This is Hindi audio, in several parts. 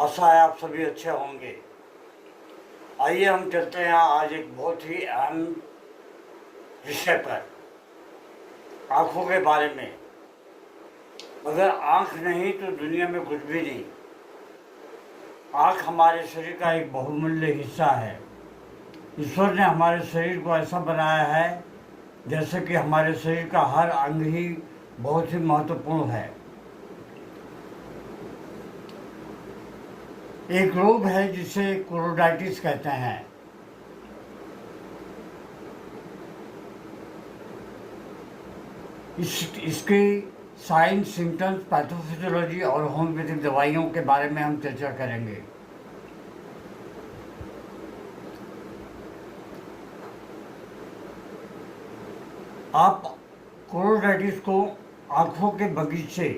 आशा है आप सभी अच्छे होंगे। आइए हम चलते हैं आज एक बहुत ही अहम विषय पर, आँखों के बारे में। अगर आँख नहीं तो दुनिया में कुछ भी नहीं। आँख हमारे शरीर का एक बहुमूल्य हिस्सा है। ईश्वर ने हमारे शरीर को ऐसा बनाया है जैसे कि हमारे शरीर का हर अंग ही बहुत ही महत्वपूर्ण है। एक रोग है जिसे कोरोडाइटिस कहते हैं। इसके साइंस, सिम्टम्स, पैथोफिजियोलॉजी और होम्योपैथिक दवाइयों के बारे में हम चर्चा करेंगे। आप कोरोडाइटिस को आँखों के बगीचे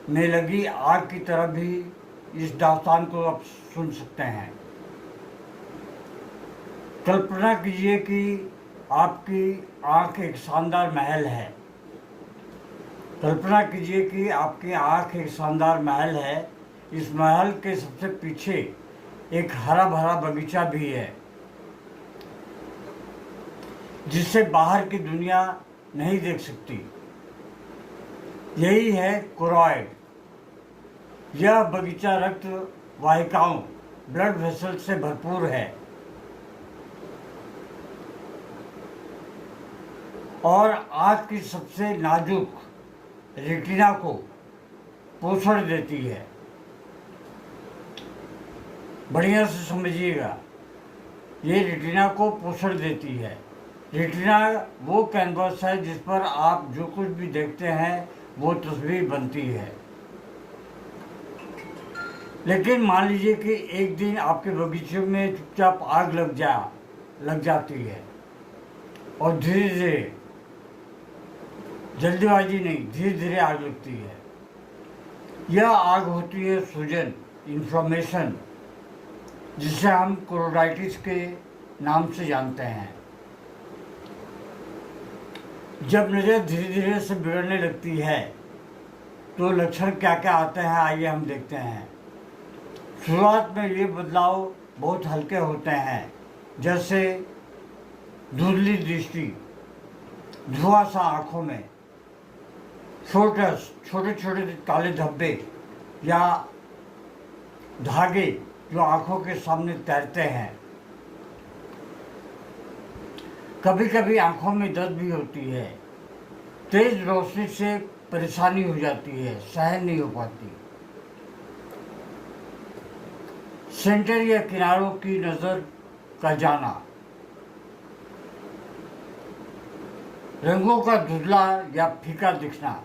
में लगी आग की तरह भी इस दास्तान को आप सुन सकते हैं। कल्पना कीजिए कि आपकी आँख एक शानदार महल है। कल्पना कीजिए कि आपकी आँख एक शानदार महल है। इस महल के सबसे पीछे एक हरा भरा बगीचा भी है जिससे बाहर की दुनिया नहीं देख सकती। यही है कोरॉइड। यह बगीचा रक्त वाहिकाओं, ब्लड वेसल से भरपूर है और आँख की सबसे नाजुक रेटिना को पोषण देती है। बढ़िया से समझिएगा, ये रेटिना को पोषण देती है। रेटिना वो कैनवस है जिस पर आप जो कुछ भी देखते हैं वो तस्वीर बनती है। लेकिन मान लीजिए कि एक दिन आपके बगीचे में चुपचाप आग लग जाती है और धीरे धीरे, जल्दीबाजी नहीं, धीरे धीरे आग लगती है। यह आग होती है सूजन, इन्फ्लेमेशन, जिसे हम कोरोडाइटिस के नाम से जानते हैं। जब नज़र धीरे धीरे से बिगड़ने लगती है तो लक्षण क्या क्या आते हैं, आइए हम देखते हैं। शुरुआत में ये बदलाव बहुत हल्के होते हैं, जैसे धुंधली दृष्टि, धुआं सा आँखों में, छोटे छोटे काले धब्बे या धागे जो आँखों के सामने तैरते हैं। कभी कभी आँखों में दर्द भी होती है। तेज रोशनी से परेशानी हो जाती है, सहन नहीं हो पाती। सेंटर या किनारों की नज़र का जाना, रंगों का धुंधला या फीका दिखना।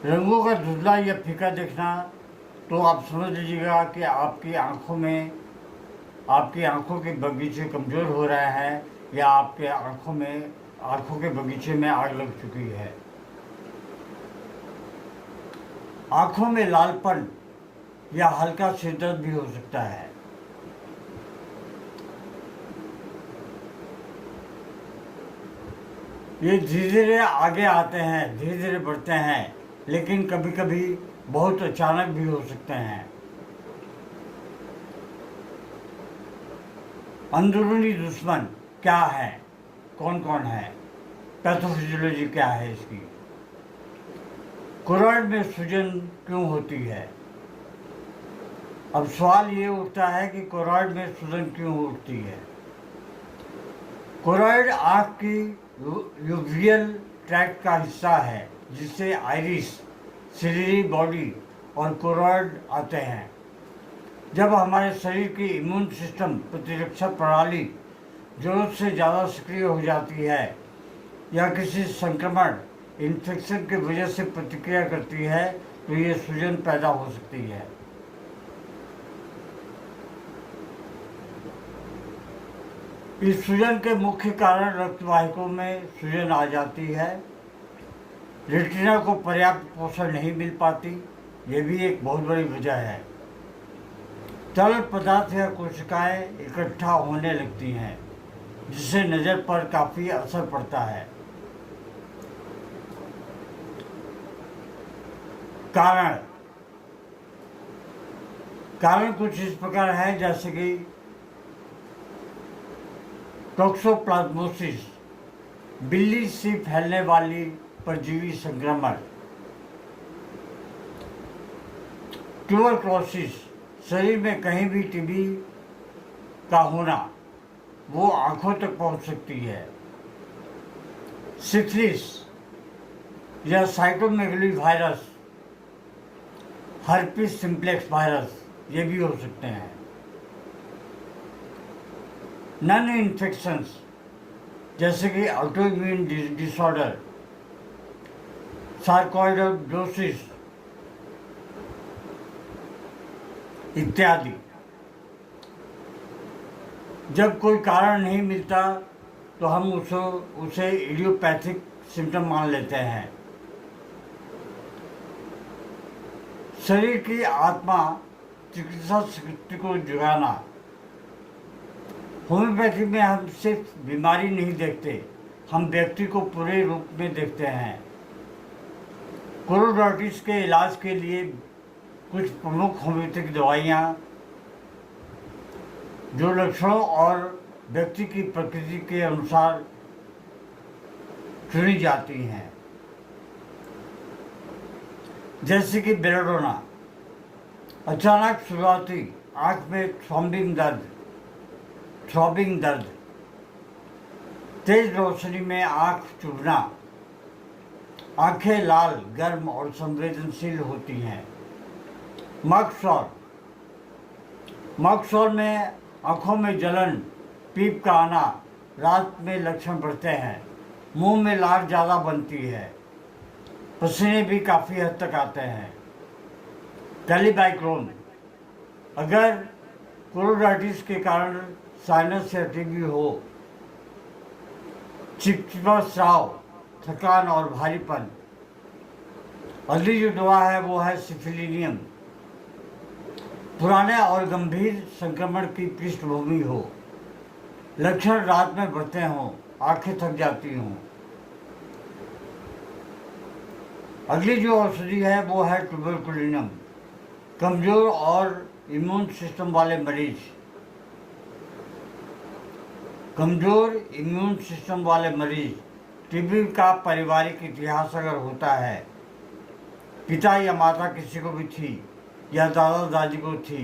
रंगों का धुंधला या फीका दिखना तो आप समझ लीजिएगा कि आपकी आंखों के बगीचे कमज़ोर हो रहे हैं या आपके आंखों के बगीचे में आग लग चुकी है। आंखों में लालपन या हल्का सिरदर्द भी हो सकता है। ये धीरे धीरे आगे आते हैं, धीरे धीरे बढ़ते हैं, लेकिन कभी कभी बहुत अचानक भी हो सकते हैं। अंदरूनी दुश्मन क्या है, कौन कौन है, पैथोफिजियोलॉजी क्या है इसकी। कोरॉइड में सूजन क्यों होती है? अब सवाल ये उठता है कि कोरॉइड में सूजन क्यों उठती है। कोरॉइड आँख की यूवियल ट्रैक्ट का हिस्सा है जिससे आइरिस, सिलियरी बॉडी और कोरॉइड आते हैं। जब हमारे शरीर की इम्यून सिस्टम, प्रतिरक्षा प्रणाली ज़रूरत से ज़्यादा सक्रिय हो जाती है या किसी संक्रमण, इन्फेक्शन की वजह से प्रतिक्रिया करती है तो ये सूजन पैदा हो सकती है। इस सूजन के मुख्य कारण रक्तवाहिकों में सूजन आ जाती है। रेटिना को पर्याप्त पोषण नहीं मिल पाती, ये भी एक बहुत बड़ी वजह है। तरल पदार्थ या कोशिकाएं इकट्ठा होने लगती हैं जिससे नज़र पर काफ़ी असर पड़ता है। कारण कारण कुछ इस प्रकार है जैसे कि टॉक्सोप्लाज्मोसिस, बिल्ली से फैलने वाली परजीवी संक्रमण, ट्यूबरक्लोसिस, शरीर में कहीं भी टीबी का होना, वो आंखों तक पहुंच सकती है। सिफिलिस या साइटोमेगली वायरस, हर्पिस सिम्प्लेक्स वायरस, ये भी हो सकते हैं। नन इन्फेक्शंस जैसे कि ऑटोइम्यून डिसऑर्डर, सार्कोइडोसिस इत्यादि। जब कोई कारण नहीं मिलता तो हम उसे इडियोपैथिक सिम्टम मान लेते हैं। शरीर की आत्मा चिकित्सा शक्ति को जगाना। होम्योपैथी में हम सिर्फ बीमारी नहीं देखते, हम व्यक्ति को पूरे रूप में देखते हैं। कोरोडाइटिस के इलाज के लिए कुछ प्रमुख होम्योपैथिक दवाइयाँ जो लक्षणों और व्यक्ति की प्रकृति के अनुसार चुनी जाती हैं, जैसे कि बेलाडोना, अचानक शुरुआती आँख में थ्रॉबिंग दर्द, तेज रोशनी में आँख चुभना, आँखें लाल, गर्म और संवेदनशील होती हैं। मक्सौल में आँखों में जलन, पीप का आना, रात में लक्षण बढ़ते हैं, मुंह में लार ज़्यादा बनती है, पसीने भी काफ़ी हद तक आते हैं। टेलीबाइक्रोन, अगर कोरोडाइटिस के कारण साइनस या टीबी हो, चिपचिपा स्राव, थकान और भारीपन। अगली जो दवा है वो है सिफिलिनियम, पुराने और गंभीर संक्रमण की पृष्ठभूमि हो, लक्षण रात में बढ़ते हों, आंखें थक जाती हों। अगली जो औषधि है वो है ट्यूबरकुलिनम, कमजोर और इम्यून सिस्टम वाले मरीज, टीबी का पारिवारिक इतिहास अगर होता है, पिता या माता किसी को भी थी या दादा दादी को थी,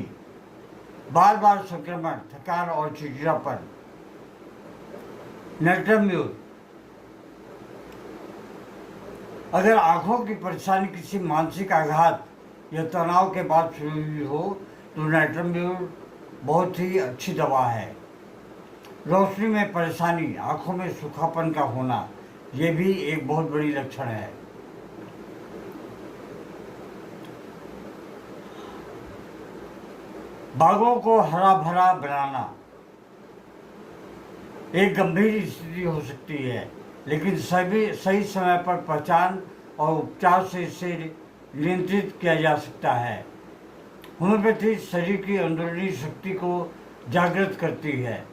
बार बार संक्रमण, थकान और चिड़चिड़ापन। नेट्रम्यूर, अगर आँखों की परेशानी किसी मानसिक आघात या तनाव के बाद शुरू हुई हो तो नेट्रम्यूर बहुत ही अच्छी दवा है। रोशनी में परेशानी, आँखों में सूखापन का होना, ये भी एक बहुत बड़ी लक्षण है। बागों को हरा भरा बनाना एक गंभीर स्थिति हो सकती है, लेकिन सही समय पर पहचान और उपचार से इसे नियंत्रित किया जा सकता है। होम्योपैथी शरीर की अंदरूनी शक्ति को जागृत करती है,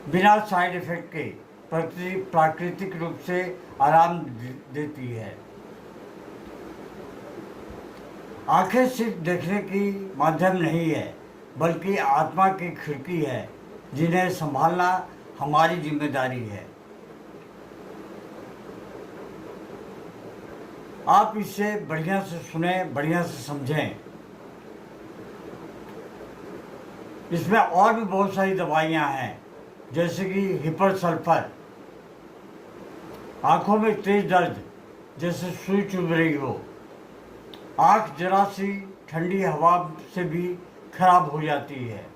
बिना साइड इफेक्ट के प्राकृतिक रूप से आराम देती है। आंखें सिर्फ देखने की माध्यम नहीं है, बल्कि आत्मा की खिड़की है, जिन्हें संभालना हमारी जिम्मेदारी है। आप इसे बढ़िया से सुने, बढ़िया से समझें। इसमें और भी बहुत सारी दवाइयाँ हैं, जैसे कि हिपर सल्फर, आँखों में तेज दर्द जैसे सुई चुभ रही हो, आँख जरा सी ठंडी हवा से भी खराब हो जाती है,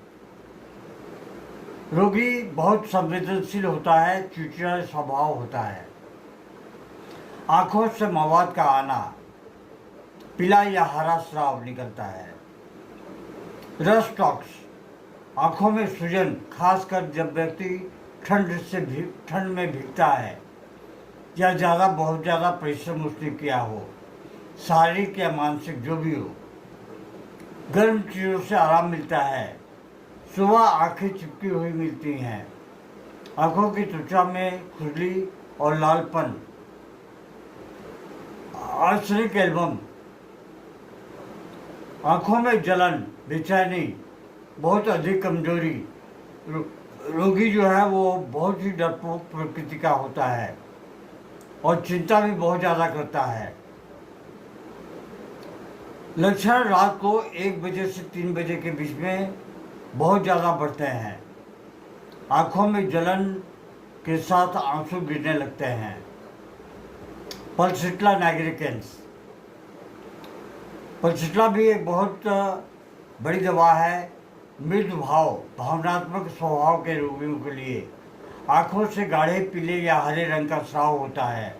रोगी बहुत संवेदनशील होता है, चिड़चिड़ा स्वभाव होता है, आँखों से मवाद का आना, पीला या हरा स्राव निकलता है। रस्ट टॉक्स, आँखों में सूजन, खासकर जब व्यक्ति ठंड में भीगता है या बहुत ज़्यादा परिश्रम उसने किया हो, शारीरिक या मानसिक जो भी हो। गर्म चीज़ों से आराम मिलता है, सुबह आंखें चिपकी हुई मिलती हैं, आँखों की त्वचा में खुजली और लालपन। आर्सेनिक एल्बम, आँखों में जलन, बेचैनी, बहुत अधिक कमजोरी, रोगी जो है वो बहुत ही डरपोक प्रकृति का होता है और चिंता भी बहुत ज़्यादा करता है। लक्षण रात को 1 बजे से 3 बजे के बीच में बहुत ज़्यादा बढ़ते हैं। आँखों में जलन के साथ आंसू गिरने लगते हैं। पल्सिट्ला नाइग्रिकेंस, पल्सिट्ला भी एक बहुत बड़ी दवा है मृदु भावनात्मक स्वभाव के रोगियों के लिए। आँखों से गाढ़े पीले या हरे रंग का स्राव होता है।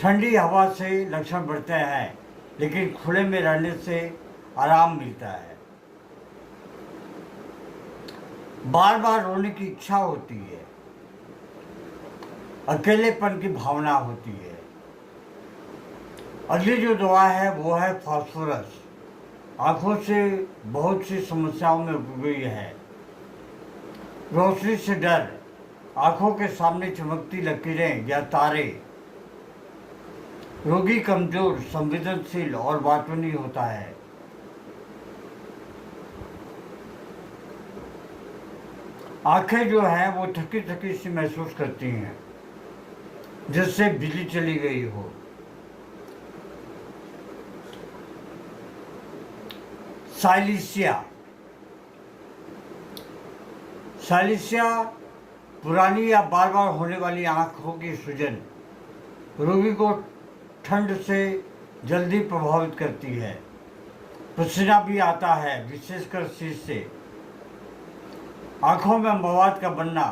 ठंडी हवा से लक्षण बढ़ते हैं, लेकिन खुले में रहने से आराम मिलता है। बार बार रोने की इच्छा होती है। अकेलेपन की भावना होती है। अगली जो दवा है वो है फास्फोरस। आँखों से बहुत सी समस्याओं में उपयोगी है। रोशनी से डर, आँखों के सामने चमकती लकीरें या तारे। रोगी कमजोर, संवेदनशील और बातूनी होता है। आंखें जो हैं वो थकी थकी सी महसूस करती हैं, जैसे बिजली चली गई हो। साइलिसिया, साइलिसिया पुरानी या बार बार होने वाली आंखों की सूजन। रोगी को ठंड से जल्दी प्रभावित करती है। पसीना भी आता है, विशेषकर सिर से। आंखों में मवाद का बनना,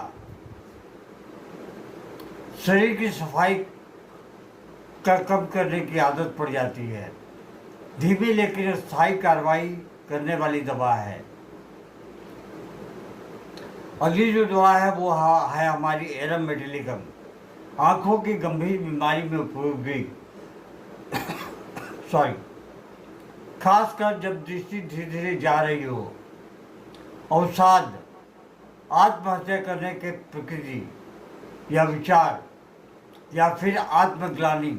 शरीर की सफाई का कम करने की आदत पड़ जाती है। धीमी लेकिन स्थायी कार्रवाई करने वाली दवा है। अगली जो दवा है वो है हमारी एरम मेटिलिकम। आंखों की गंभीर बीमारी में उपयोगी खासकर जब दृष्टि धीरे धीरे जा रही हो। अवसाद, आत्महत्या करने के प्रकृति या विचार या फिर आत्मग्लानि।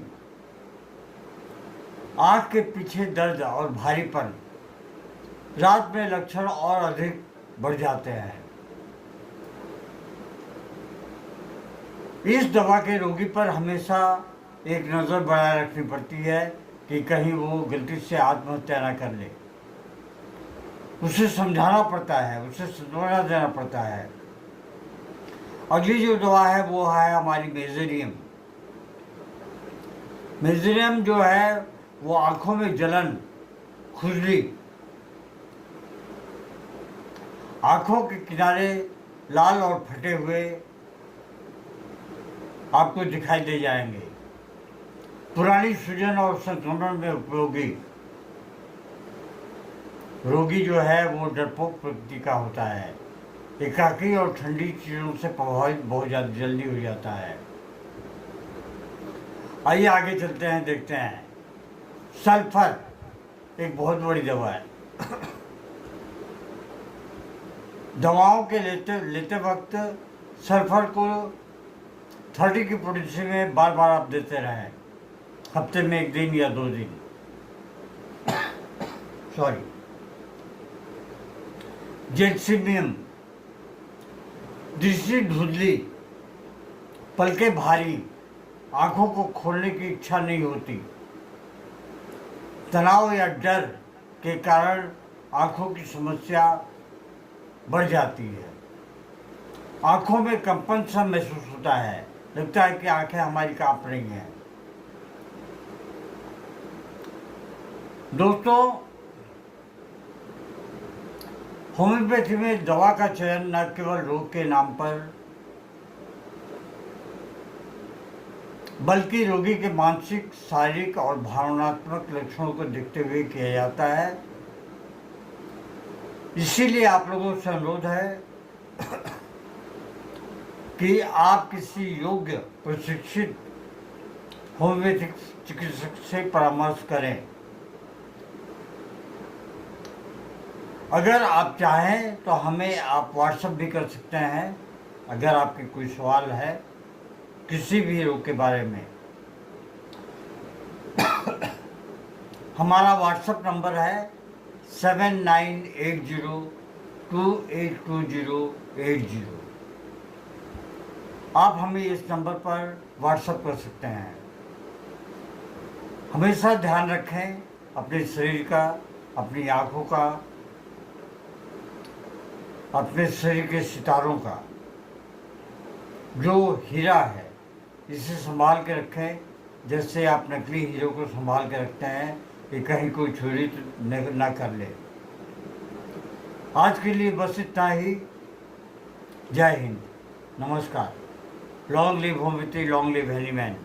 आँख के पीछे दर्द और भारीपन। रात में लक्षण और अधिक बढ़ जाते हैं। इस दवा के रोगी पर हमेशा एक नज़र बनाए रखनी पड़ती है कि कहीं वो गलती से आत्महत्या ना कर ले। उसे समझाना पड़ता है, उसे सांत्वना देना पड़ता है। अगली जो दवा है वो है हमारी मेजेरियम। मेजेरियम जो है वो आंखों में जलन, खुजली, आंखों के किनारे लाल और फटे हुए आपको दिखाई दे जाएंगे। पुरानी सूजन और संक्रमण में उपयोगी। रोगी जो है वो डरपोक प्रकृति का होता है। एकाकी और ठंडी चीज़ों से प्रभावित बहुत ज़्यादा जल्दी हो जाता है। आइए आगे चलते हैं, देखते हैं। सल्फर एक बहुत बड़ी दवा है। दवाओं के लेते वक्त सल्फर को 30 की पोटेंसी में बार बार आप देते रहें, हफ्ते में 1 दिन या 2 दिन। जेक्सिमियम, दृष्टि धुंधली, पलकें भारी, आंखों को खोलने की इच्छा नहीं होती। तनाव या डर के कारण आंखों की समस्या बढ़ जाती है। आंखों में कंपन सा महसूस होता है, लगता है कि आंखें हमारी कांप रही हैं। दोस्तों, होम्योपैथी में दवा का चयन न केवल रोग के नाम पर बल्कि रोगी के मानसिक, शारीरिक और भावनात्मक लक्षणों को देखते हुए किया जाता है। इसीलिए आप लोगों से अनुरोध है कि आप किसी योग्य प्रशिक्षित होम्योपैथिक चिकित्सक से परामर्श करें। अगर आप चाहें तो हमें आप व्हाट्सएप भी कर सकते हैं, अगर आपके कोई सवाल है किसी भी रोग के बारे में। हमारा व्हाट्सएप नंबर है 7980282080। आप हमें इस नंबर पर व्हाट्सएप कर सकते हैं। हमेशा ध्यान रखें अपने शरीर का, अपनी आँखों का, अपने शरीर के सितारों का। जो हीरा है इसे संभाल के रखें, जैसे आप नकली हीरो को संभाल के रखते हैं कि कहीं कोई चोरी ना कर ले। आज के लिए बस इतना ही। जय हिंद, नमस्कार। Long live homeopathy, long live Hahnemann.